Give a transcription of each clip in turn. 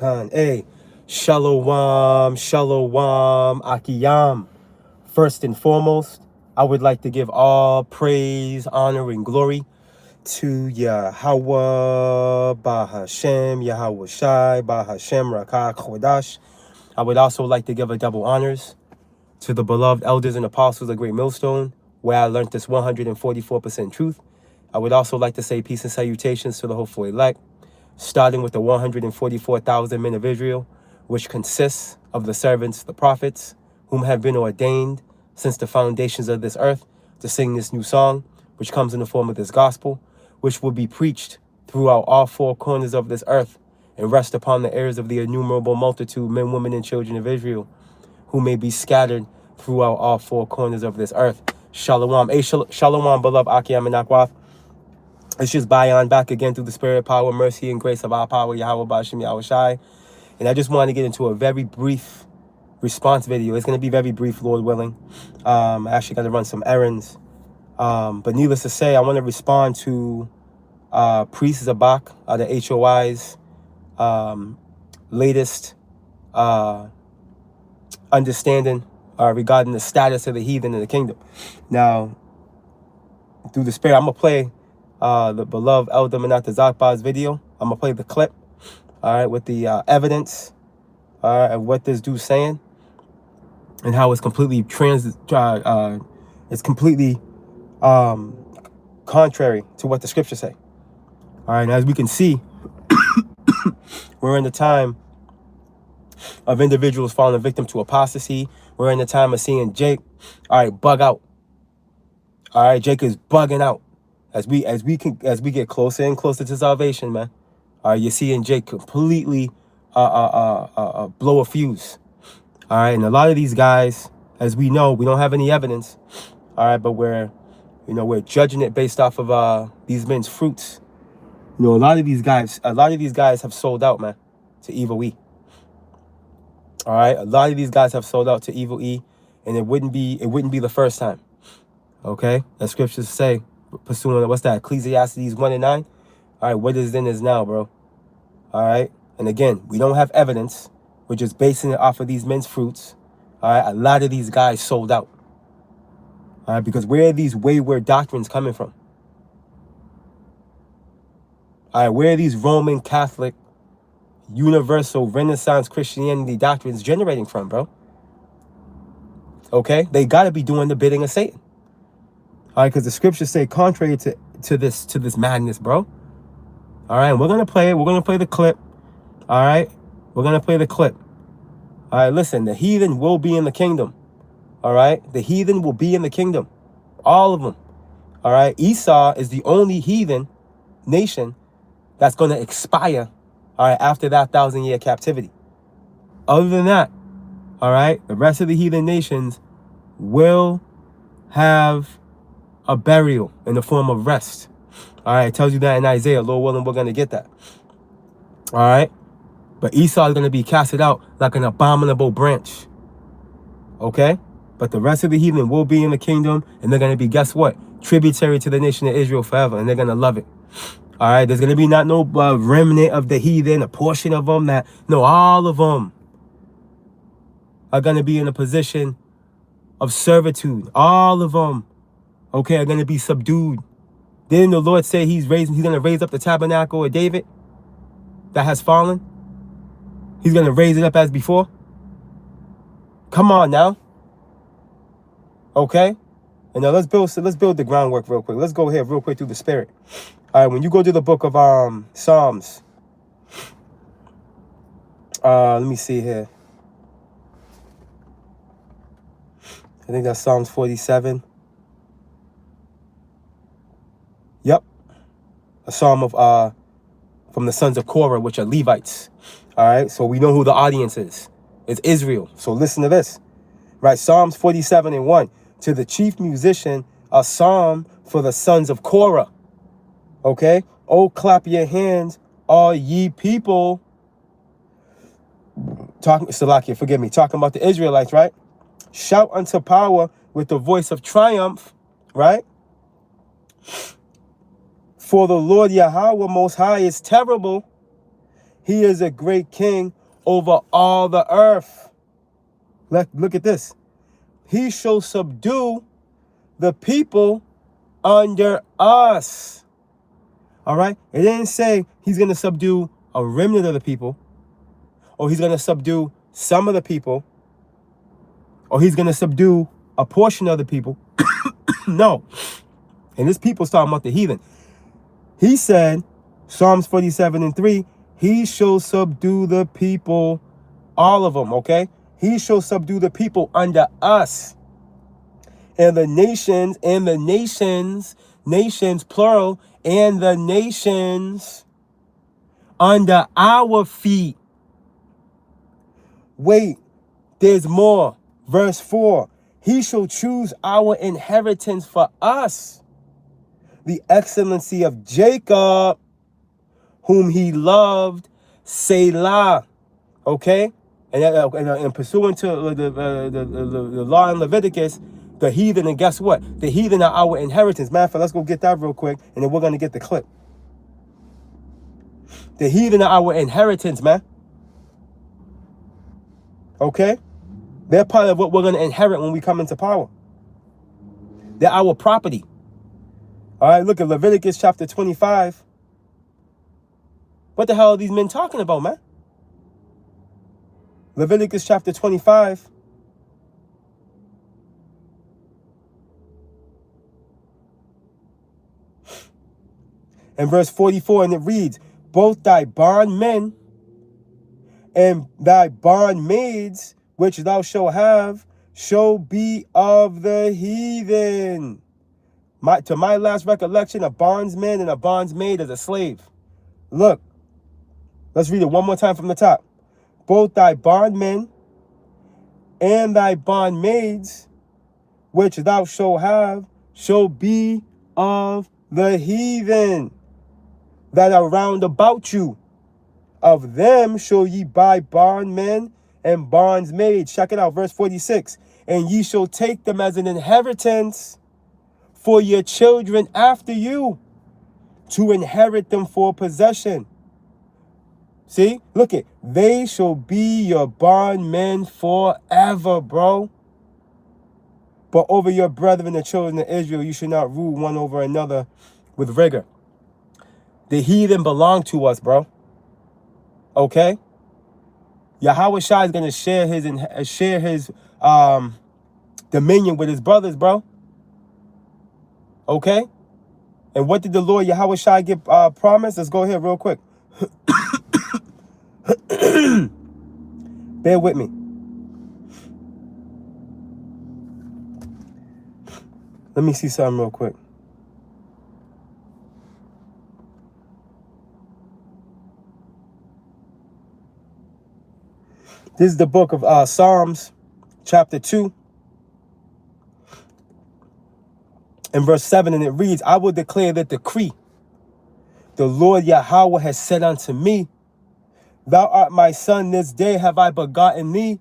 Khan. Hey, Shalom, Shalom, Akiyam. First and foremost, I would like to give all praise, honor, and glory to Yahweh, Bahashem, Yahweh Shai, Bahashem, Rakah, Chodash. I would also like to give a double honors to the beloved elders and apostles of Great Millstone, where I learned this 144% truth. I would also like to say peace and salutations to the hopeful elect, starting with the 144,000 men of Israel, which consists of the servants, the prophets, whom have been ordained since the foundations of this earth to sing this new song, which comes in the form of this gospel, which will be preached throughout all four corners of this earth and rest upon the ears of the innumerable multitude, men, women, and children of Israel, who may be scattered throughout all four corners of this earth. Shalom. Hey, shalom, beloved Akiyam and Akwath. It's just Bayan back again through the spirit, power, mercy, and grace of our power, Yahweh Bashim Yahweh Shai. And I just want to get into a very brief response video. It's going to be very brief, Lord willing. I actually got to run some errands. But needless to say, I want to respond to Priest Zabak, the HOI's latest understanding regarding the status of the heathen in the kingdom. Now, through the spirit, I'm going to play the beloved Elder Menat Zakba's video. I'm going to play the clip, all right, with the evidence, all right, of what this dude's saying and how it's completely contrary to what the scriptures say. All right, and as we can see, we're in the time of individuals falling victim to apostasy. We're in the time of seeing Jake, all right, bug out. All right, Jake is bugging out. As we get closer and closer to salvation, man. All right, you're seeing Jake completely blow a fuse. All right, and a lot of these guys, as we know, we don't have any evidence. All right, but we're judging it based off of these men's fruits. You know, a lot of these guys have sold out, man, to Evil E. All right, a lot of these guys have sold out to Evil E, and it wouldn't be the first time. Okay, as scriptures say, pursuing what's that? Ecclesiastes 1:9. All right, what is then is now, bro. All right, and again, we don't have evidence. We're just basing it off of these men's fruits. All right, a lot of these guys sold out. All right, because where are these wayward doctrines coming from? All right, where are these Roman Catholic, universal Renaissance Christianity doctrines generating from, bro? Okay, they got to be doing the bidding of Satan. All right, because the scriptures say contrary to this madness, bro. All right, we're gonna play it. We're gonna play the clip. All right, we're gonna play the clip. All right, listen, the heathen will be in the kingdom. All right, the heathen will be in the kingdom, all of them. All right, Esau is the only heathen nation that's gonna expire. All right, after that 1,000-year captivity. Other than that, all right, the rest of the heathen nations will have a burial in the form of rest. All right, it tells you that in Isaiah. Lord willing, we're going to get that. All right, but Esau is going to be casted out like an abominable branch. Okay, but the rest of the heathen will be in the kingdom, and they're going to be, guess what? Tributary to the nation of Israel forever, and they're going to love it. All right, there's going to be not no remnant of the heathen, a portion of them all of them are going to be in a position of servitude. All of them, okay, are going to be subdued. Didn't the Lord say he's going to raise up the tabernacle of David that has fallen? He's going to raise it up as before. Come on now. Okay? And now let's build the groundwork real quick. Let's go here real quick through the spirit. All right, when you go to the book of Psalms, let me see here. I think that's Psalms 47. Yep. A psalm of from the sons of Korah, which are Levites. All right, so we know who the audience is. It's Israel. So listen to this. Right, Psalms 47:1. To the chief musician, a psalm for the sons of Korah. Okay? Oh, clap your hands, all ye people. Salakia, forgive me. Talking about the Israelites, right? Shout unto power with the voice of triumph, right? For the Lord Yahweh Most High is terrible. He is a great king over all the earth. Look at this. He shall subdue the people under us. All right? It didn't say he's going to subdue a remnant of the people, or he's going to subdue some of the people, or he's going to subdue a portion of the people. No. And this people's talking about the heathen. He said, Psalms 47:3, he shall subdue the people, all of them, okay? He shall subdue the people under us. And the nations, nations plural, and the nations under our feet. Wait, there's more. Verse 4, he shall choose our inheritance for us, the excellency of Jacob, whom he loved, Selah. Okay? And pursuant to the law in Leviticus, the heathen, and guess what? The heathen are our inheritance. Matter of fact, let's go get that real quick, and then we're going to get the clip. The heathen are our inheritance, man. Okay? They're part of what we're going to inherit when we come into power. They're our property. All right, look at Leviticus chapter 25. What the hell are these men talking about, man? Leviticus chapter 25. And verse 44, and it reads, both thy bondmen and thy bondmaids, which thou shalt have, shall be of the heathen. To my last recollection, a bondsman and a bondsmaid is a slave. Look, let's read it one more time from the top. Both thy bondmen and thy bondmaids, which thou shalt have, shall be of the heathen that are round about you. Of them shall ye buy bondmen and bondsmaids. Check it out, verse 46. And ye shall take them as an inheritance for your children after you, to inherit them for possession. See, look it. They shall be your bondmen forever, bro. But over your brethren, the children of Israel, you should not rule one over another with rigor. The heathen belong to us, bro. Okay? Yahweh Shai is going to share his dominion with his brothers, bro. Okay? And what did the Lord Yahweh Shai give promise? Let's go here real quick. Bear with me. Let me see something real quick. This is the book of Psalms, chapter 2, and verse 7, and it reads, I will declare the decree. The Lord Yahweh has said unto me, thou art my son, this day have I begotten thee.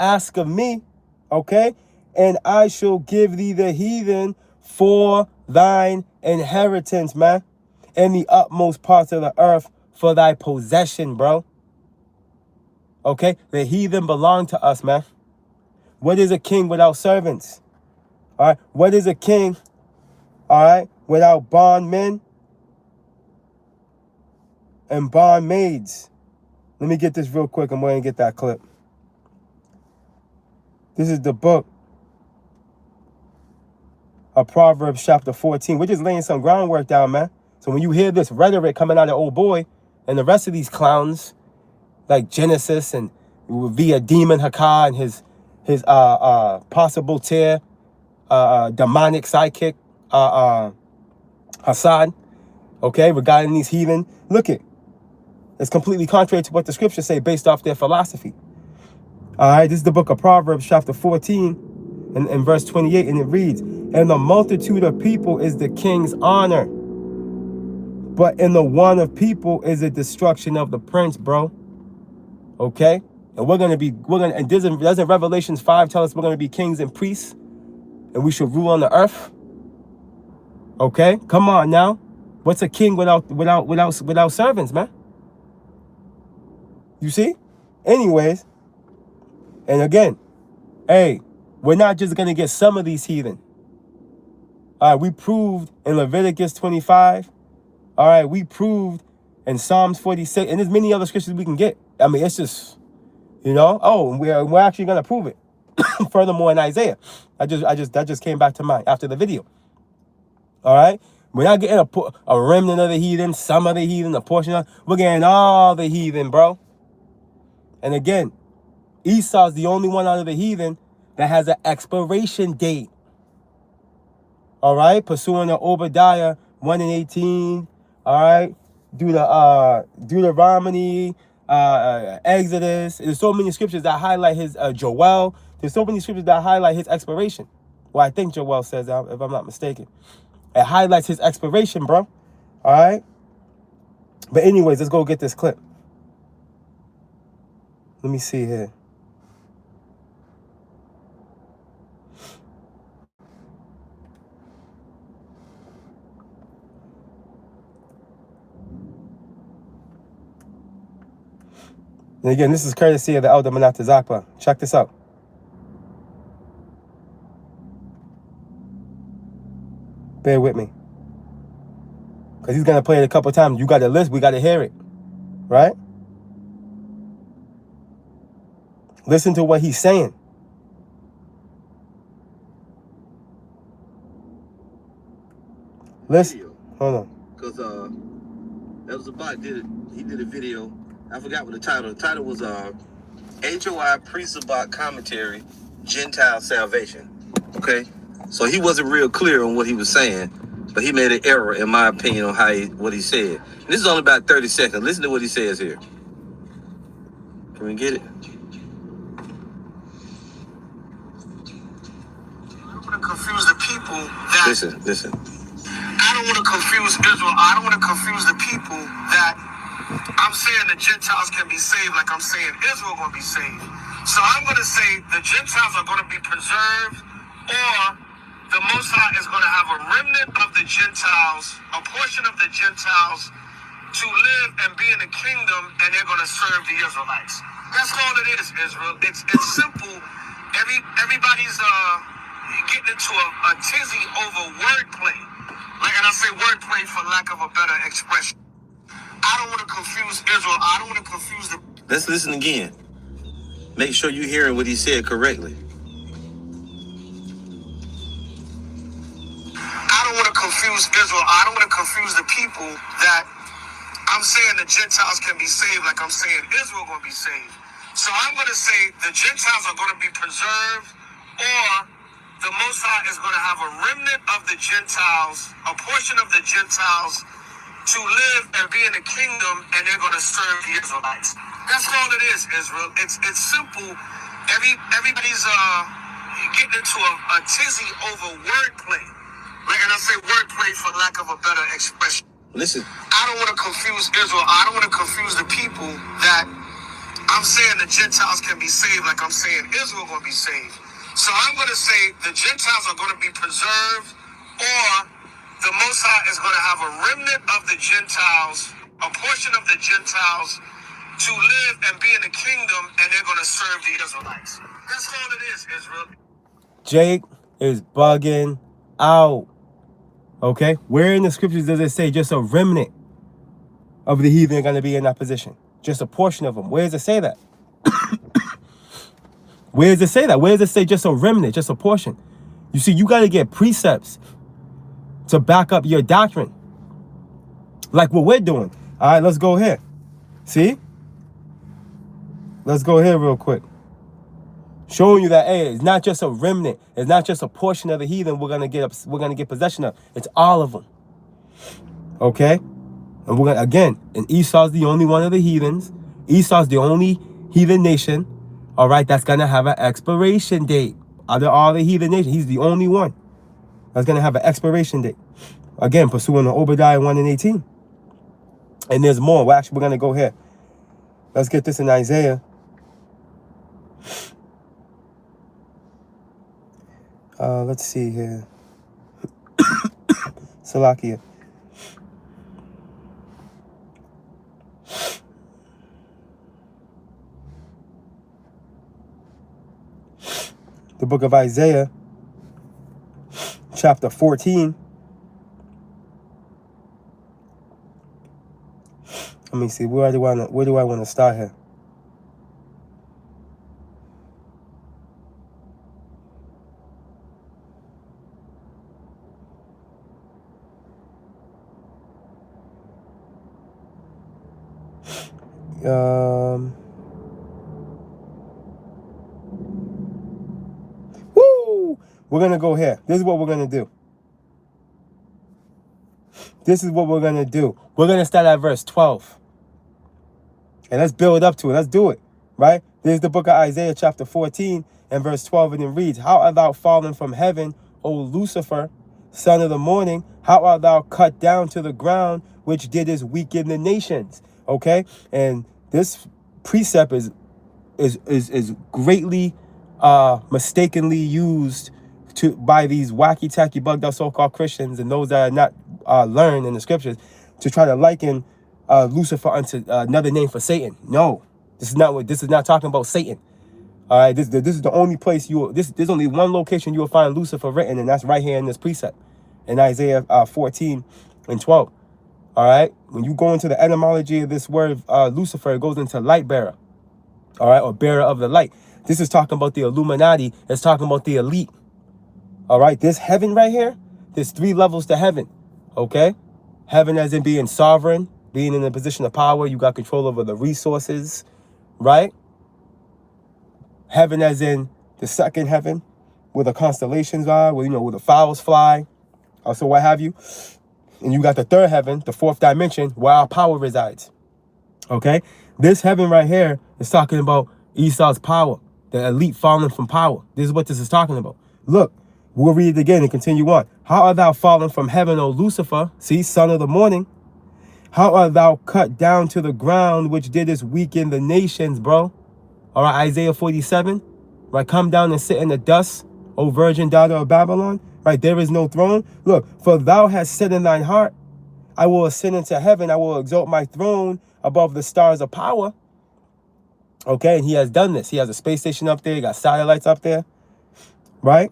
Ask of me, okay? And I shall give thee the heathen for thine inheritance, man. And the utmost parts of the earth for thy possession, bro. Okay? The heathen belong to us, man. What is a king without servants? All right? What is a king, all right, without bondmen and bondmaids? Let me get this real quick. I'm going to get that clip. This is the book of Proverbs chapter 14. We're just laying some groundwork down, man. So when you hear this rhetoric coming out of old boy and the rest of these clowns, like Genesis and via Demon Hakah and his possible tear, demonic sidekick, Hassan, okay, regarding these heathen, look it. It's completely contrary to what the scriptures say based off their philosophy. All right, this is the book of Proverbs chapter 14 and verse 28, and it reads, and the multitude of people is the king's honor, but in the one of people is the destruction of the prince, bro. Okay? And and doesn't Revelations 5 tell us we're going to be kings and priests and we should rule on the earth? Okay? Come on now. What's a king without servants, man? You see? Anyways, and again, hey, we're not just going to get some of these heathen. All right, we proved in Leviticus 25. All right, we proved in Psalms 46. And there's many other scriptures we can get. I mean, it's just, you know. Oh, we're actually going to prove it. Furthermore, in Isaiah. That just came back to mind after the video. All right? We're not getting a remnant of the heathen, some of the heathen, a portion of. We're getting all the heathen, bro. And again, Esau's the only one out of the heathen that has an expiration date. All right? Pursuing the Obadiah 1 and 18. All right? Do the Deuteronomy, Exodus. There's so many scriptures that highlight his Joel. There's so many scriptures that highlight his expiration. Well, I think Joel says that, if I'm not mistaken. It highlights his expiration, bro. All right? But anyways, let's go get this clip. Let me see here. And again, this is courtesy of the Elder Manasseh Zakpa. Check this out. Bear with me. Because he's going to play it a couple times. You got to listen. We got to hear it. Right? Listen to what he's saying. Listen. Hold on. Because Elder Zabak did a video. I forgot what the title. The title was HOI Pre-Zabak Commentary, Gentile Salvation. Okay? So he wasn't real clear on what he was saying, but he made an error, in my opinion, on what he said. And this is only about 30 seconds. Listen to what he says here. Can we get it? I don't want to confuse the people that... Listen. I don't want to confuse Israel. I don't want to confuse the people that I'm saying the Gentiles can be saved like I'm saying Israel going to be saved. So I'm going to say the Gentiles are going to be preserved, or the Most High is going to have a remnant of the Gentiles, a portion of the Gentiles, to live and be in the kingdom, and they're going to serve the Israelites. That's all it is, Israel. It's simple. Everybody's getting into a tizzy over wordplay. Like, and I say wordplay for lack of a better expression. I don't want to confuse Israel. I don't want to confuse the... Let's listen again. Make sure you're hearing what he said correctly. I don't want to confuse Israel. I don't want to confuse the people that I'm saying the Gentiles can be saved like I'm saying Israel going to be saved. So I'm going to say the Gentiles are going to be preserved, or the Most High is going to have a remnant of the Gentiles, a portion of the Gentiles, to live and be in the kingdom, and they're going to serve the Israelites. That's all it is, Israel. It's simple. Everybody's getting into a tizzy over wordplay. Like, and I say wordplay for lack of a better expression. Listen. I don't want to confuse Israel. I don't want to confuse the people that I'm saying the Gentiles can be saved like I'm saying Israel going to be saved. So I'm going to say the Gentiles are going to be preserved, or the Most High is going to have a remnant of the Gentiles, a portion of the Gentiles, to live and be in the kingdom, and they're going to serve the Israelites. That's all it is, Israel. Jake is bugging out. Okay? Where in the scriptures does it say just a remnant of the heathen are going to be in that position? Just a portion of them. Where does it say that? Where does it say that? Where does it say just a remnant, just a portion? You see, you got to get precepts to back up your doctrine. Like what we're doing. All right, let's go here. See? Let's go here real quick. Showing you that, hey, it's not just a remnant. It's not just a portion of the heathen we're gonna get possession of. It's all of them. Okay? And we're gonna, again, and Esau's the only one of the heathens. Esau's the only heathen nation, all right, that's gonna have an expiration date. Out of all the heathen nations, he's the only one that's gonna have an expiration date. Again, pursuing the Obadiah 1 and 18. And there's more. Well, actually, we're gonna go here. Let's get this in Isaiah. Let's see here. Salakia. book of Isaiah, chapter 14. Let me see, where do I want to start here? Woo! We're going to go here. This is what we're going to do. We're going to start at verse 12. And let's build up to it. Let's do it. Right? This is the book of Isaiah chapter 14 and verse 12. And it reads, How art thou fallen from heaven, O Lucifer, son of the morning? How art thou cut down to the ground, which didst weaken the nations? Okay? And this precept is greatly mistakenly used by these wacky tacky bugged out so-called Christians and those that are not learned in the scriptures to try to liken Lucifer unto another name for Satan. No, this is not talking about Satan. All right, this is the only place there's only one location you will find Lucifer written, and that's right here in this precept in Isaiah 14 and 12. All right, when you go into the etymology of this word Lucifer, it goes into light bearer. All right, or bearer of the light. This is talking about the Illuminati. It's talking about the elite. All right, this heaven right here, there's 3 levels to heaven. Okay, heaven as in being sovereign, being in a position of power. You got control over the resources, right? Heaven as in the second heaven, where the constellations are, where the fowls fly, so what have you. And you got the third heaven, the 4th dimension, where our power resides. Okay? This heaven right here is talking about Esau's power, the elite falling from power. This is what this is talking about. Look, we'll read it again and continue on. How art thou fallen from heaven, O Lucifer, see, son of the morning? How art thou cut down to the ground, which didst weaken the nations, bro? All right, Isaiah 47, right? Come down and sit in the dust, O virgin daughter of Babylon. Right, there is no throne. Look, for thou hast said in thine heart, I will ascend into heaven. I will exalt my throne above the stars of power. Okay, and he has done this. He has a space station up there. He got satellites up there. Right?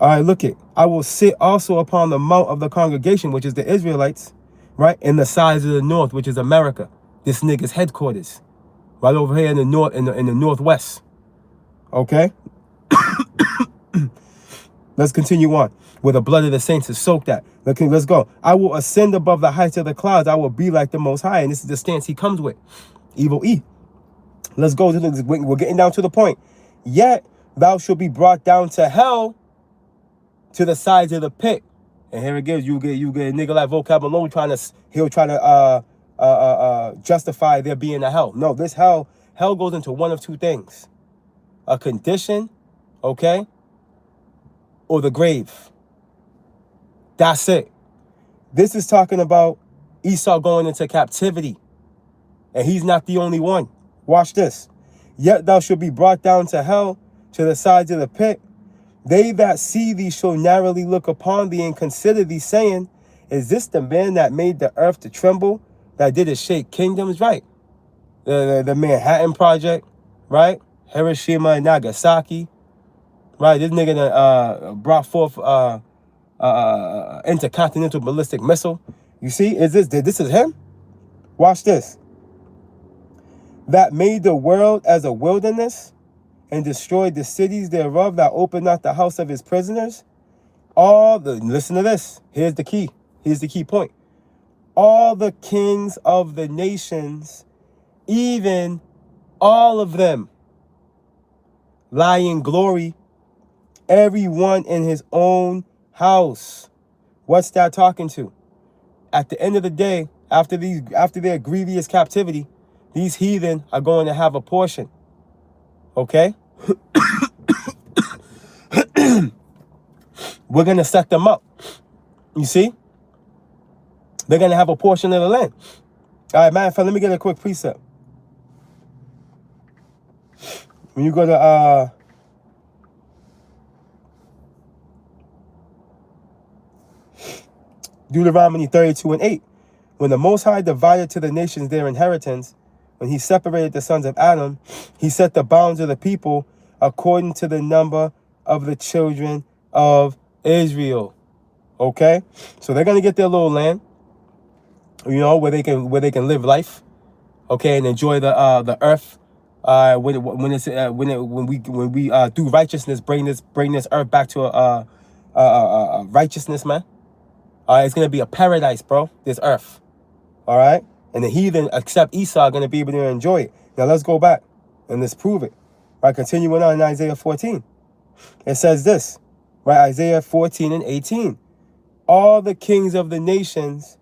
All right, look it. I will sit also upon the mount of the congregation, which is the Israelites. Right? In the sides of the north, which is America. This nigga's headquarters. Right over here in the north, in the northwest. Okay? Let's continue on. Where the blood of the saints is soaked at. Okay, let's go. I will ascend above the heights of the clouds. I will be like the Most High. And this is the stance he comes with. Evil E. Let's go. We're getting down to the point. Yet thou shalt be brought down to hell, to the sides of the pit. And here it gives you get a nigga like Vocab Malone he'll try to justify there being a hell. No, this hell goes into one of 2 things. A condition, okay? Or the grave. That's it. This is talking about Esau going into captivity. And he's not the only one. Watch this. Yet thou shalt be brought down to hell, to the sides of the pit. They that see thee shall narrowly look upon thee and consider thee, saying, Is this the man that made the earth to tremble, that did it shake kingdoms? Right. The Manhattan Project, right? Hiroshima and Nagasaki. Right, this nigga brought forth intercontinental ballistic missile. You see, this is him? Watch this. That made the world as a wilderness and destroyed the cities thereof, that opened not the house of his prisoners. Listen to this. Here's the key. Here's the key point. All the kings of the nations, even all of them, lie in glory, everyone in his own house. What's that talking to? At the end of the day, after their grievous captivity, these heathen are going to have a portion. Okay? We're going to set them up. You see? They're going to have a portion of the land. All right, matter of fact, let me get a quick precept. When you go to Deuteronomy 32:8, when the Most High divided to the nations their inheritance, when he separated the sons of Adam, he set the bounds of the people according to the number of the children of Israel. Okay, so they're gonna get their little land, you know, where they can live life, okay, and enjoy the earth. When we do righteousness, bring this earth back to a righteousness, man. All right, it's gonna be a paradise, bro. This earth. All right, and the heathen, except Esau, are gonna be able to enjoy it. Now let's go back and let's prove it. Right, continuing on in Isaiah 14, it says this. Right, Isaiah 14 and 18. All the kings of the nations,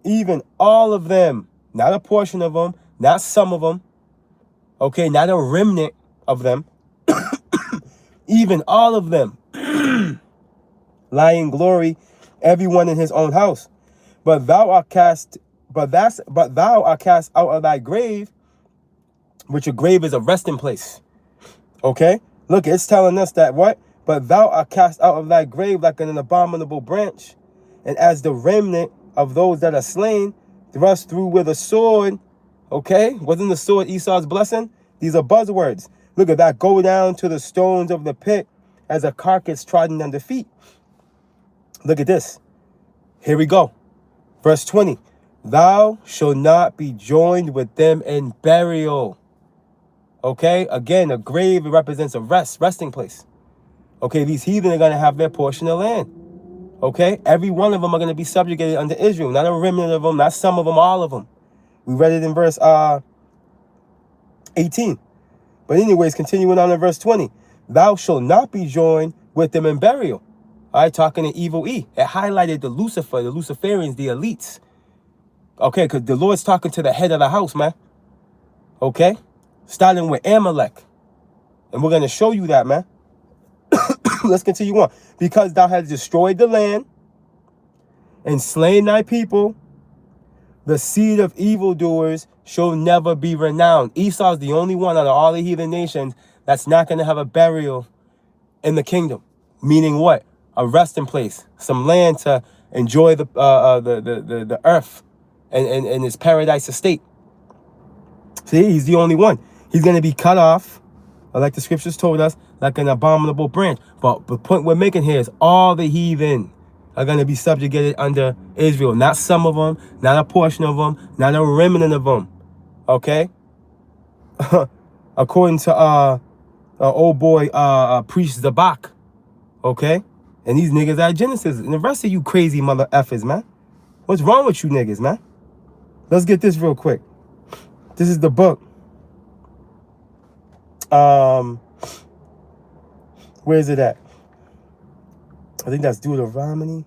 even all of them, not a portion of them, not some of them, okay, not a remnant of them, even all of them, lie in glory, everyone in his own house. But thou art cast out of thy grave, which a grave is a resting place. Okay? Look, it's telling us that what? But thou art cast out of thy grave like an abominable branch, and as the remnant of those that are slain, thrust through with a sword. Okay? Wasn't the sword Esau's blessing? These are buzzwords. Look at that. Go down to the stones of the pit as a carcass trodden under feet. Look at this. Here we go. Verse 20. Thou shalt not be joined with them in burial. Okay? Again, a grave represents a resting place. Okay? These heathen are going to have their portion of land. Okay? Every one of them are going to be subjugated under Israel. Not a remnant of them, not some of them, all of them. We read it in verse 18. But anyways, continuing on in verse 20. Thou shalt not be joined with them in burial. All right, talking to evil E. It highlighted the Lucifer, the Luciferians, the elites. Okay, because the Lord's talking to the head of the house, man. Okay? Starting with Amalek. And we're going to show you that, man. Let's continue on. Because thou hast destroyed the land and slain thy people, the seed of evildoers shall never be renowned. Esau's the only one out of all the heathen nations that's not going to have a burial in the kingdom. Meaning what? A resting place, some land to enjoy the earth and its paradise estate. See, he's the only one. He's going to be cut off, like the scriptures told us, like an abominable branch. But the point we're making here is all the heathen are going to be subjugated under Israel. Not some of them, not a portion of them, not a remnant of them. Okay? According to old boy priest Zabak. Okay? And these niggas out of Genesis. And the rest of you crazy mother effers, man. What's wrong with you niggas, man? Let's get this real quick. This is the book. Where is it at? I think that's Deuteronomy.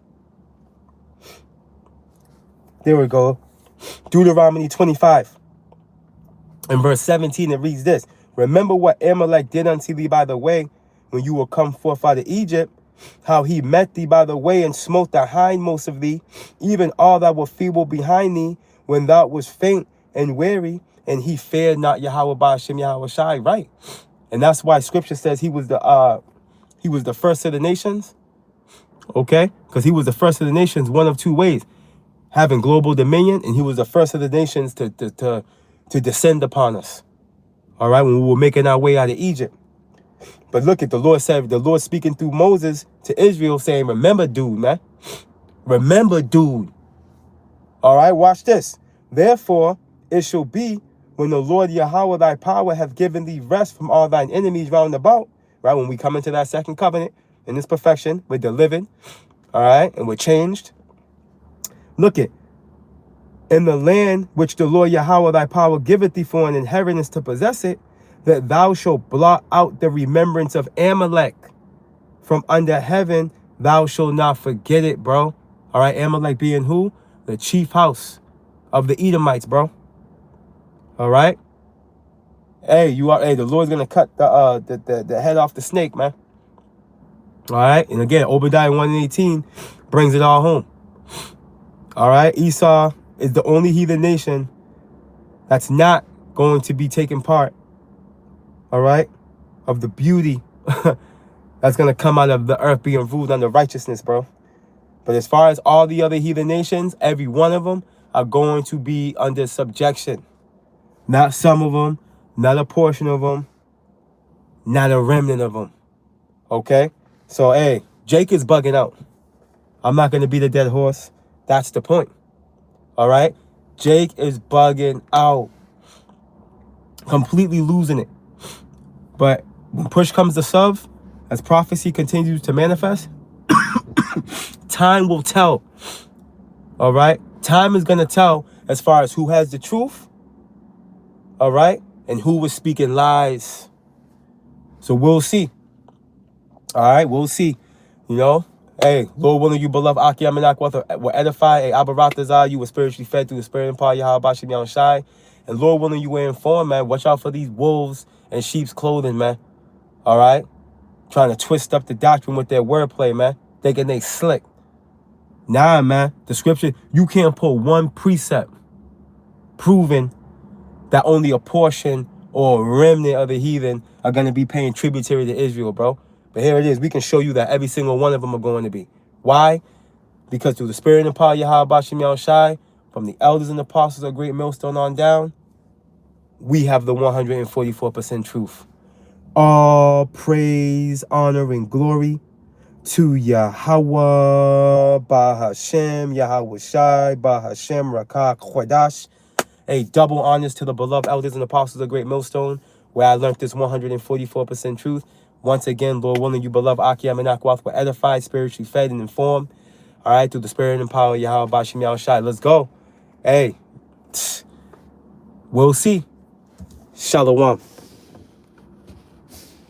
There we go. Deuteronomy 25. In verse 17, it reads this. Remember what Amalek did unto thee by the way, when you were come forth out of Egypt, how he met thee by the way and smote the hindmost of thee, even all that were feeble behind thee, when thou was faint and weary, and he feared not Yahweh Ba'ashem Yahweh Shai. Right. And that's why scripture says he was the first of the nations. Okay? Because he was the first of the nations one of two ways. Having global dominion, and he was the first of the nations to descend upon us. All right? When we were making our way out of Egypt. But look at the Lord said, the Lord speaking through Moses to Israel saying, remember, dude, man. Remember, dude. All right? Watch this. Therefore, it shall be when the Lord Yahweh thy power hath given thee rest from all thine enemies round about. Right? When we come into that second covenant, in this perfection, we're delivered. All right? And we're changed. Look it. In the land which the Lord Yahweh thy power giveth thee for an inheritance to possess it, that thou shalt blot out the remembrance of Amalek from under heaven, thou shalt not forget it, bro. All right, Amalek being who? The chief house of the Edomites, bro. All right. Hey, the Lord's gonna cut the head off the snake, man. All right, and again, Obadiah 1:18 brings it all home. All right, Esau is the only heathen nation that's not going to be taking part, all right, of the beauty that's going to come out of the earth being ruled under righteousness, bro. But as far as all the other heathen nations, every one of them are going to be under subjection. Not some of them, not a portion of them, not a remnant of them. Okay? So, hey, Jake is bugging out. I'm not going to beat a dead horse. That's the point. All right? Jake is bugging out. Completely losing it. But when push comes to shove, as prophecy continues to manifest, time will tell. All right? Time is going to tell as far as who has the truth. All right? And who was speaking lies. So we'll see. All right? We'll see. You know? Hey, Lord willing, you beloved Aki Amanak will edify. Hey, Abaratazah, you were spiritually fed through the spirit and power, Yahweh Bashim Yahweh Shai. And Lord willing, you were informed, man. Watch out for these wolves in sheep's clothing, man. All right? Trying to twist up the doctrine with their wordplay, man. Thinking they slick. Nah, man. The scripture, you can't pull one precept proving that only a portion or a remnant of the heathen are going to be paying tributary to Israel, bro. But here it is. We can show you that every single one of them are going to be. Why? Because through the spirit and power of Yahweh Bashim Yahweh Shai, from the elders and apostles of Great Millstone on down, we have the 144% truth. All praise, honor, and glory to Yahweh, Bahashem, Yahweh Shai, Bahashem, Rakah, Chodash. A double honors to the beloved elders and apostles of Great Millstone, where I learned this 144% truth. Once again, Lord willing, you beloved Aki and Akwath were edified, spiritually fed, and informed. All right, through the spirit and power of Yahweh Bashim Yahweh Shai. Let's go. Hey, we'll see. Shalom.